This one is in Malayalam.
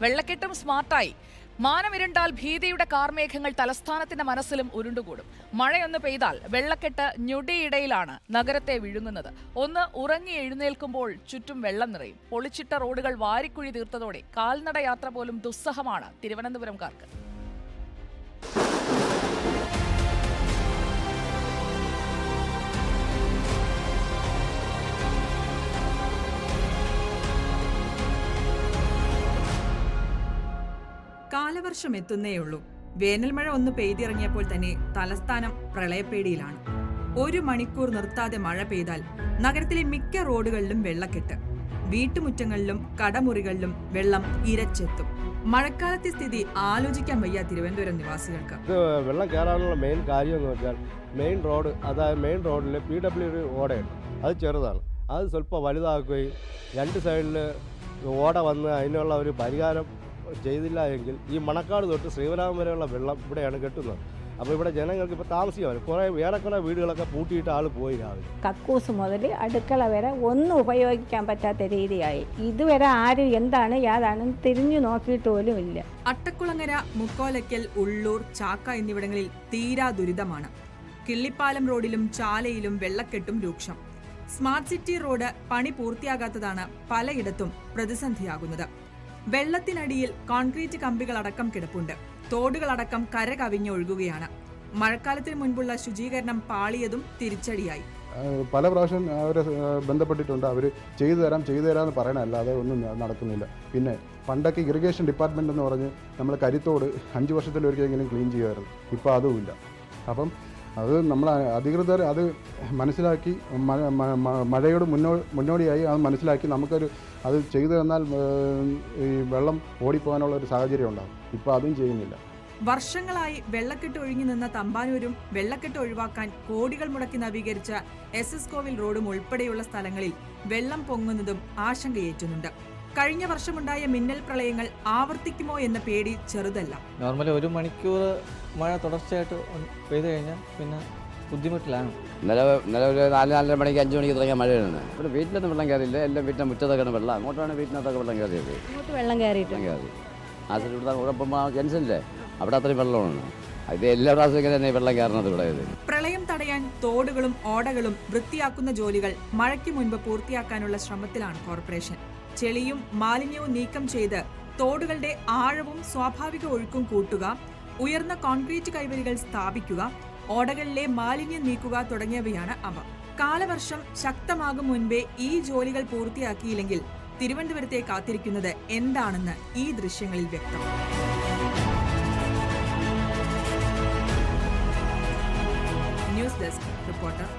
വെള്ളക്കെട്ടും സ്മാർട്ടായി. മാനമിരുണ്ടാൽ ഭീതിയുടെ കാർമേഘങ്ങൾ തലസ്ഥാനത്തിന്റെ മനസ്സിലും ഉരുണ്ടുകൂടും. മഴയൊന്ന് പെയ്താൽ വെള്ളക്കെട്ട് ഞൊടിയിടയിലാണ് നഗരത്തെ വിഴുങ്ങുന്നത്. ഒന്ന് ഉറങ്ങി എഴുന്നേൽക്കുമ്പോൾ ചുറ്റും വെള്ളം നിറയും. പൊളിച്ചിട്ട റോഡുകൾ വാരിക്കുഴി തീർത്തതോടെ കാൽനട യാത്ര പോലും ദുസ്സഹമാണ് തിരുവനന്തപുരംകാർക്ക്. കാലവർഷം എത്തുന്നേയുള്ളൂ. വേനൽമഴ ഒന്ന് പെയ്തിറങ്ങിയപ്പോൾ തന്നെ തലസ്ഥാനം പ്രളയപ്പേടിയിലാണ്. 1 മണിക്കൂർ നിർത്താതെ മഴ പെയ്താൽ നഗരത്തിലെ മിക്ക റോഡുകളിലും വെള്ളക്കെട്ട്. വീട്ടുമുറ്റങ്ങളിലും കടമുറികളിലും വെള്ളം ഇരച്ചെത്തും. മഴക്കാലത്തെ സ്ഥിതി ആലോചിക്കാൻ വയ്യ തിരുവനന്തപുരം നിവാസികൾക്ക്. വെള്ളം കയറാനുള്ള മെയിൻ കാര്യം എന്ന് വെച്ചാൽ മെയിൻ റോഡ്, അതായത് മെയിൻ റോഡിൽ PWD ഓടയുണ്ട്. അത് ചെറുതാണ്. അത് സ്വല്പം വലുതാക്കുകയും 2 സൈഡിൽ ഓട വന്ന് അതിനുള്ള ഒരു പരിഹാരം ചെയ്തില്ല എങ്കിൽ ഈ മണക്കാട് തൊട്ട് ശ്രീവരാമം വരെയുള്ള വെള്ളം ഇവിടെയാണ് കെട്ടുന്നത്. അപ്പോൾ ഇവിടെ ജനങ്ങൾക്ക് ഇപ്പോൾ താമസിക്കാൻ ഏറെക്കുറെ വീടുകളൊക്കെ പൂട്ടിയിട്ട് ആൾ പോയി രാവിലെ. കക്കൂസ് മുതൽ അടുക്കള വരെ ഒന്നും ഉപയോഗിക്കാൻ പറ്റാത്ത രീതിയായി. ഇതുവരെ ആരും എന്താണ് യാതാണെന്ന് തിരിഞ്ഞു നോക്കിയിട്ട് പോലും ഇല്ല. അട്ടക്കുളങ്ങര, മുക്കോലയ്ക്കൽ, ഉള്ളൂർ, ചാക്ക എന്നിവിടങ്ങളിൽ തീരാ ദുരിതമാണ്. കിള്ളിപ്പാലം റോഡിലും ചാലയിലും വെള്ളക്കെട്ടും രൂക്ഷം. സ്മാർട്ട് സിറ്റി റോഡ് പണി പൂർത്തിയാകാത്തതാണ് പലയിടത്തും പ്രതിസന്ധിയാകുന്നത്. വെള്ളത്തിനടിയിൽ കോൺക്രീറ്റ് കമ്പികളടക്കം കിടപ്പുണ്ട്. തോടുകളടക്കം കര കവിഞ്ഞൊഴുകുകയാണ്. മഴക്കാലത്തിന് മുൻപുള്ള ശുചീകരണം പാളിയതും തിരിച്ചടിയായി. പല പ്രാവശ്യം അവരെ ബന്ധപ്പെട്ടിട്ടുണ്ട്. അവർ ചെയ്തു തരാമെന്ന് പറയണല്ലാതെ ഒന്നും നടക്കുന്നില്ല. പിന്നെ പണ്ടൊക്കെ ഇറിഗേഷൻ ഡിപ്പാർട്ട്മെന്റ് എന്ന് പറഞ്ഞ് നമ്മൾ കരിത്തോട് 5 വർഷത്തിലൊരിക്കലെങ്കിലും ക്ലീൻ ചെയ്യുമായിരുന്നു. ഇപ്പോൾ അതുമില്ല. അപ്പം അത് നമ്മൾ അധികൃതർ അത് മനസ്സിലാക്കി മഴയോട് മുന്നോടിയായി അത് മനസ്സിലാക്കി അത് ചെയ്തു തന്നാൽ ഈ വെള്ളം ഓടിപ്പോകാനുള്ള ഒരു സാഹചര്യം ഉണ്ടാകും. ഇപ്പോൾ അതും ചെയ്യുന്നില്ല. വർഷങ്ങളായി വെള്ളക്കെട്ട് ഒഴുങ്ങി നിന്ന തമ്പാനൂരും വെള്ളക്കെട്ട് ഒഴിവാക്കാൻ കോടികൾ മുടക്കി നവീകരിച്ച SS കോവിൽ റോഡും ഉൾപ്പെടെയുള്ള സ്ഥലങ്ങളിൽ വെള്ളം പൊങ്ങുന്നതും ആശങ്കയേറ്റുന്നുണ്ട്. കഴിഞ്ഞ വർഷമുണ്ടായ മിന്നൽ പ്രളയങ്ങൾ ആവർത്തിക്കുമോ എന്ന പേടി ചെറുതല്ല. നോർമലി 1 മണിക്കൂർ മഴ തുടർച്ചയായിട്ട് പെയ്തു കഴിഞ്ഞാൽ പിന്നെ ബുദ്ധിമുട്ടിലാണ്. നിലവിൽ 4-4:30 മണിക്ക് 5 മണിക്ക് തുടങ്ങിയ മഴയാണ്. ഇവിടെ വീട്ടിലൊന്നും വെള്ളം കയറിയില്ല. എല്ലാം വീട്ടിലെ മുറ്റത്തൊക്കെയാണ് വെള്ളം. അങ്ങോട്ടാണ് വീട്ടിനകത്തൊക്കെ വെള്ളം കയറിയത്. വെള്ളം കയറിയിട്ട് ആ സൈഡ് ഇവിടെ കുഴപ്പം ജൻസനില്ലേ, അവിടെ അത്രയും വെള്ളമാണ്. ഇത് എല്ലാ പ്രാവശ്യം തന്നെ വെള്ളം കയറുന്നത് ഇവിടെ. പ്രളയം തടയാൻ തോടുകളും ഓടകളും വൃത്തിയാക്കുന്ന ജോലികൾ മഴയ്ക്ക് മുൻപ് പൂർത്തിയാക്കാനുള്ള ശ്രമത്തിലാണ് കോർപ്പറേഷൻ. ചെളിയും മാലിന്യവും നീക്കം ചെയ്ത് തോടുകളുടെ ആഴവും സ്വാഭാവിക ഒഴുക്കും കൂട്ടുക, ഉയർന്ന കോൺക്രീറ്റ് കൈവരികൾ സ്ഥാപിക്കുക, ഓടകളിലെ മാലിന്യം നീക്കുക തുടങ്ങിയവയാണ് അവ. കാലവർഷം ശക്തമാകും മുൻപേ ഈ ജോലികൾ പൂർത്തിയാക്കിയില്ലെങ്കിൽ തിരുവനന്തപുരത്തെ കാത്തിരിക്കുന്നത് എന്താണെന്ന് ഈ ദൃശ്യങ്ങളിൽ വ്യക്തം. News desk reporter.